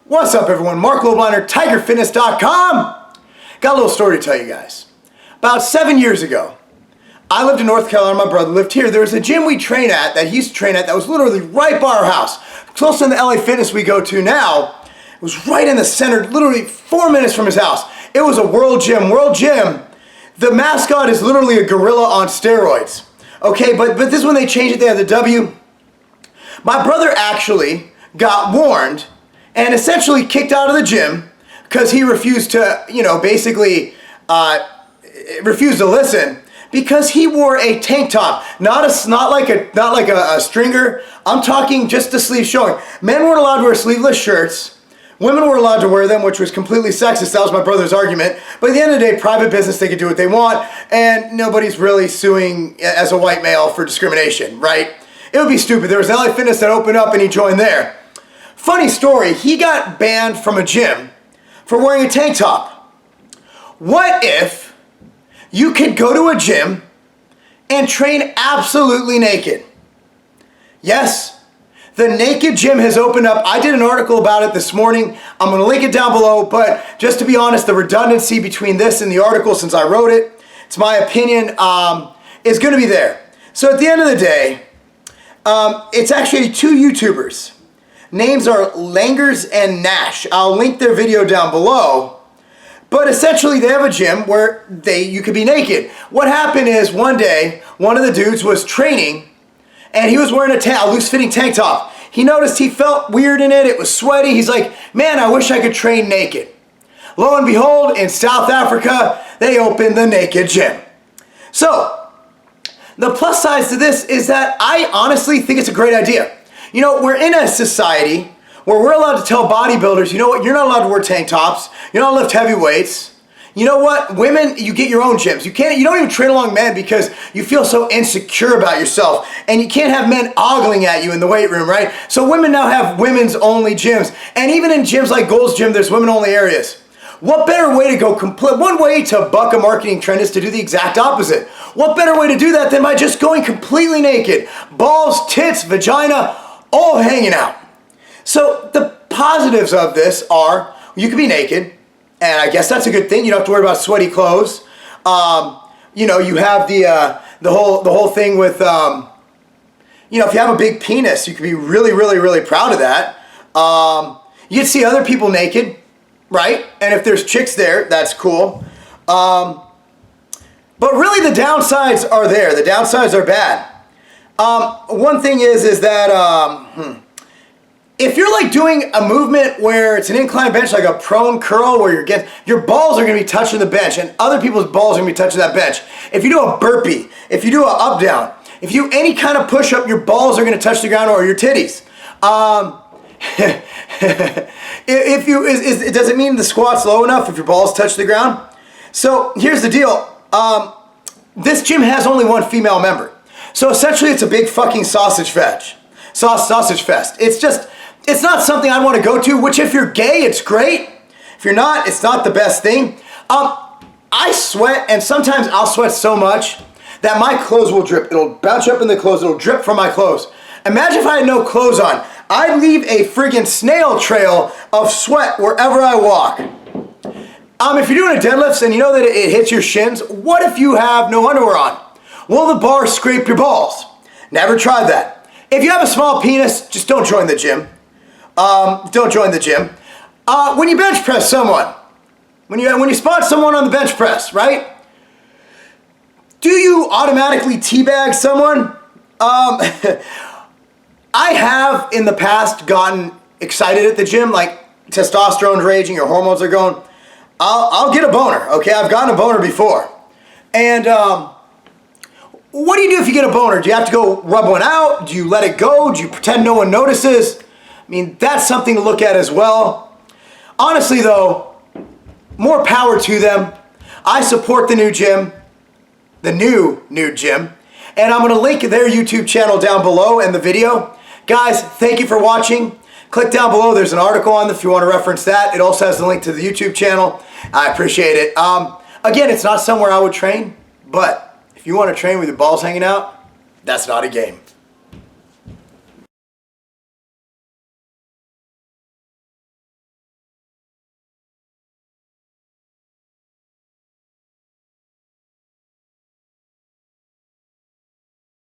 What's up, everyone? Marc Lobliner, TigerFitness.com. Got a little story to tell you guys. About 7 years ago, I lived in North Carolina, my brother lived here. There was a gym we train at, that he used to train at, that was literally right by our house. Close to the LA Fitness we go to now. It was right in the center, literally 4 minutes from his house. It was a World Gym. World Gym, the mascot is literally a gorilla on steroids. Okay, but this is when they changed it, they had the W. My brother actually got warned and essentially kicked out of the gym because he refused to, basically refused to listen because he wore a tank top, not like a stringer. I'm talking just the sleeves showing. Men weren't allowed to wear sleeveless shirts. Women were allowed to wear them, which was completely sexist. That was my brother's argument. But at the end of the day, private business, they can do what they want, and nobody's really suing as a white male for discrimination, right? It would be stupid. There was an LA Fitness that opened up and he joined there. Funny story, he got banned from a gym for wearing a tank top. What if you could go to a gym and train absolutely naked? Yes, the naked gym has opened up. I did an article about it this morning. I'm going to link it down below, but just to be honest, the redundancy between this and the article, since I wrote it, it's my opinion, is going to be there. So at the end of the day, it's actually two YouTubers. Names are Langers and Nash. I'll link their video down below. But essentially, they have a gym where you could be naked. What happened is one day, one of the dudes was training, and he was wearing a loose-fitting tank top. He noticed he felt weird in it. It was sweaty. He's like, man, I wish I could train naked. Lo and behold, in South Africa, they opened the naked gym. So, the plus side to this is that I honestly think it's a great idea. We're in a society where we're allowed to tell bodybuilders, you know what, you're not allowed to wear tank tops, you're not allowed to lift heavy weights. You know what, women, you get your own gyms. You don't even train along men because you feel so insecure about yourself, and you can't have men ogling at you in the weight room, right? So women now have women's only gyms, and even in gyms like Gold's Gym, there's women only areas. What better way to go one way to buck a marketing trend is to do the exact opposite. What better way to do that than by just going completely naked? Balls, tits, vagina, all hanging out. So the positives of this are you can be naked, and I guess that's a good thing. You don't have to worry about sweaty clothes. You have the whole thing with if you have a big penis, you can be really, really, really proud of that. You can see other people naked, right? And if there's chicks there, that's cool. But really the downsides are there. The downsides are bad. One thing is that if you're like doing a movement where it's an incline bench, like a prone curl, where your balls are going to be touching the bench and other people's balls are going to be touching that bench. If you do a burpee, if you do an up down, if you do any kind of push up, your balls are going to touch the ground, or your titties. Does it mean the squat's low enough if your balls touch the ground? So here's the deal. This gym has only one female member. So essentially it's a big fucking sausage fest. It's not something I want to go to, which if you're gay, it's great. If you're not, it's not the best thing. I sweat, and sometimes I'll sweat so much that my clothes will drip. It'll bounce up in the clothes, it'll drip from my clothes. Imagine if I had no clothes on. I'd leave a friggin' snail trail of sweat wherever I walk. If you're doing a deadlifts and you know that it hits your shins, what if you have no underwear on? Will the bar scrape your balls? Never tried that. If you have a small penis, just don't join the gym. Don't join the gym. When you bench press someone, when you spot someone on the bench press, right? Do you automatically teabag someone? I have in the past gotten excited at the gym, like testosterone's raging, your hormones are going. I'll get a boner, okay? I've gotten a boner before. And what do you do if you get a boner? Do you have to go rub one out? Do you let it go? Do you pretend no one notices? I mean, that's something to look at as well. Honestly though, more power to them. I support the new gym, the new gym, and I'm going to link their YouTube channel down below in the video. Guys, thank you for watching. Click down below, there's an article on if you want to reference that. It also has the link to the YouTube channel. I appreciate it. Again, it's not somewhere I would train, but if you want to train with your balls hanging out, that's not a game.